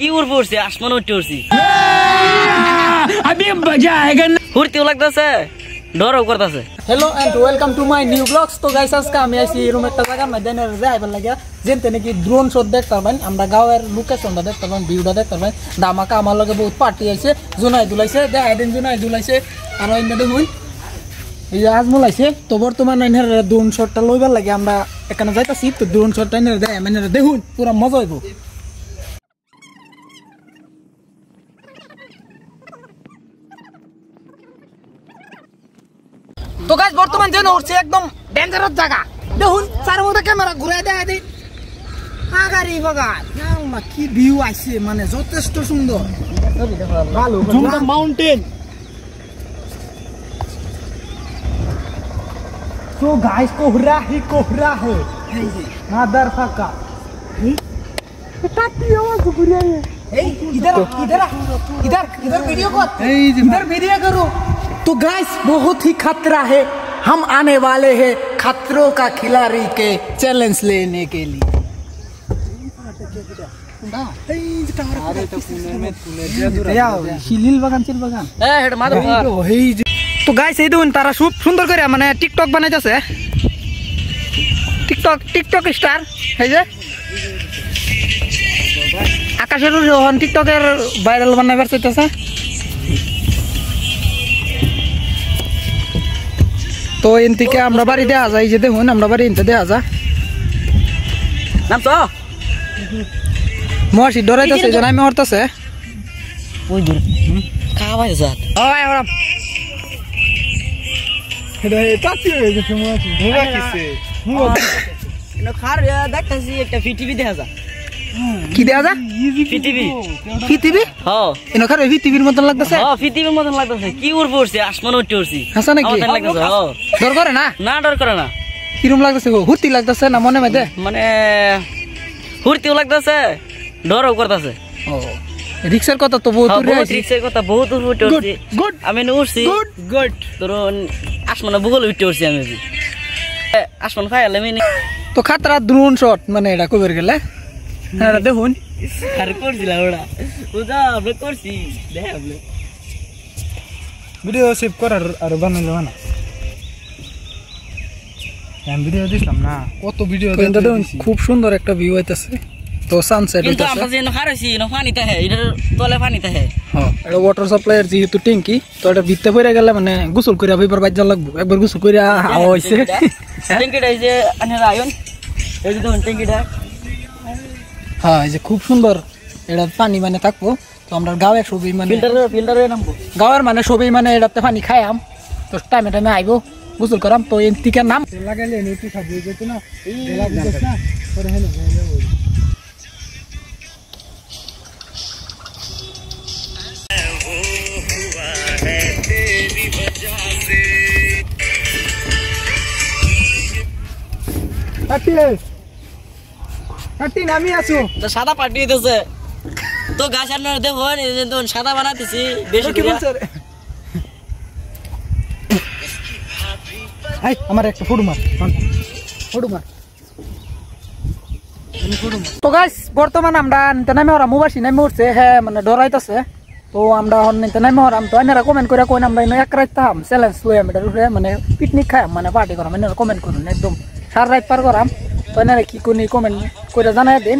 की उड़ पड़ছে আসমান উঠে উঠছি अभी मजा आएगा ना উড়তেও লাগতাছে ডরও করতাছে। Hello and welcome to my new blogs. तो गाइस আজকে আমি আইছি এরকম একটা জায়গার মধ্যে যাইবার লাগে যেতে নাকি ড্রোন শট দেখতে পারবেন। আমরা গাঁয়ের লোকেশনটা দেখতে পারবেন, ভিউটা দেখতে পারবেন। দামাকা আমার লগে বহুত পার্টি আইছে, জুনাই দুলাইছে, দেখা দিন জুনাই দুলাইছে আর অন্য দেখুন এই যে আজমল আইছে। তো বর্তমানে এনার ড্রোন শটটা লইবার লাগে আমরা এখানে যাইতাছি। তো ড্রোন শটটা এনার দেয় মানে দেখুন পুরো মজা হইব। তো গাইস বর্তমান যেন উঠছে একদম ডেঞ্জারাস জায়গা। দেখুন চার মধ্যে ক্যামেরা ঘুরে দেয় দিই আগারি বাগান না কি ভিউ আছে, মানে যথেষ্ট সুন্দর ভালো মাউন্টেন। तो गाइस कोहरा ही है नादर फाका टाटी आवाज घुरे ए इधर इधर इधर इधर वीडियो को इधर वीडियो करो। तो गाइस बहुत ही खतरा है, हम आने वाले हैं खतरों का खिलाड़ी के चैलेंज लेने के लिए। তো গাইস এই দেখুন তারা খুব সুন্দর করে মানে টিকটক বানাইতেছে, টিকটক স্টার। এই যে আকাশের টিকটকের ভাইরাল বানাইবার চাইতেছে। তো এন থেকে আমরা বাড়ি দেওয়া যায়, যে দেখুন আমরা বাড়ি এনতে দেওয়া যায় নাম তো মহাশি ডরাইতেছে যে আমি হরতেছে ওই দূর খাওয়াই যা ওই ওরা এটা টাচি হয়ে গেছে মহাশি মুগা কিসে না খার দেখতাছি একটা ফিটিভি দেখা যা কি দেয়া যা ফিটিভি হ্যাঁ এনো খার ফিটিভির মতন লাগতেছে। হ্যাঁ ফিটিভির মতন লাগতেছে, কি উড় পড়ছে আসমান উঠে উঠছি হাসা নাকি আমার লাগতেছে। হ্যাঁ ডর করে না? না ডর করে না। কিরম লাগতেছে গো? হুতি লাগতেছে না মনে মধ্যে? মানে হুড়তেও লাগতেছে ডরও করতেছে। ও রিক্সার কথা তো বহুত দূরে আছে, রিক্সের কথা বহুত দূর উঠে উঠছি আমি উঠছি গুড ধরুন আসমানে ভূগোল উঠে উঠছি আমি আসমান খাইলে আমি তো খাতরা ড্রোন শট মানে এটা কইবার গেলে এটা দেখুন আর করছিলাম ওটা ওটা আমরা করছি দেখ আপনি ভিডিও সেভ করার আর বানাইলো না আমি ভিডিও দিছিলাম না কত ভিডিও দেখুন খুব সুন্দর একটা ভিউ আইতাছে। তো সানসেট কিন্তু হইতাছে। আমরা যেন হারাইছি না পানিতে হে এটার তলে পানিতে হে। হ্যাঁ এটা ওয়াটার সাপ্লাইয়ের যেহেতু ট্যাঙ্কি, তো এটা ভিতরে পড়ে গেলে মানে গোসল কইরা ভাইবার বাজ্জা লাগবো। একবার গোসল কইরা হাওয়া হইছে ট্যাঙ্কিটা এই যে আনের আয়ন এই যে দেখুন ট্যাঙ্কিটা। হ্যাঁ এই যে খুব সুন্দর এটা পানি মানে থাকবো। তো আমরা গাঁয়ে সবই মানে ফিল্টারে নামবো গাঁয়ের মানে সবই মানে এটাতে পানি খাইয়াম। তো টাইমে টাইমে আইবো গোসল করাম। তো এর থেকে নাম লাগাইলে একটু খাবি যেত না না পরে হলো নামি আসো তো সাদা পাটি দিতেছে তো গাছ আনার দেখুন এই যে তো সাদা বানাতেছি বেশি করে। এই আমার একটা ফটো মার। তো গাইস বর্তমান আমরা নিতে নামে ওরা মুবাসি নামে উঠছে। হ্যাঁ মানে ডরাইতেছে। তো আমরা নিতে নামে ওরাম তো এনারা কমেন্ট করে কোন আমরা এক রাত থাম চ্যালেঞ্জ লই আমি এটা মানে পিকনিক খাই মানে পার্টি করাম। এনারা কমেন্ট করুন একদম সারা রাত পার করাম। তো এনারা কি কোন কমেন্ট করে জানাই দিন।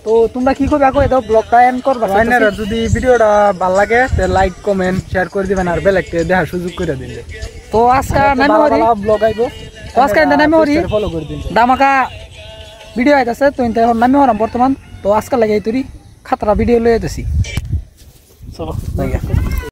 তো তোমরা কি করবে আগে দাও ব্লগটা এন্ড করবা। আপনারা যদি ভিডিওটা ভালো লাগে তাহলে লাইক কমেন্ট শেয়ার করে দিবেন আর বেল আইকন দেখার সুযোগ করে দিন। তো আজকে নামে ওরি ব্লগ আইবো। তো আজকে নামে ওরি ফলো করে দিন দামাকা ভিডিও আইতাছে। তো এখন নামে ওরাম বর্তমান। তো আজকে লাগে এই তরি খাতরা ভিডিও লই আইতাছি। চলো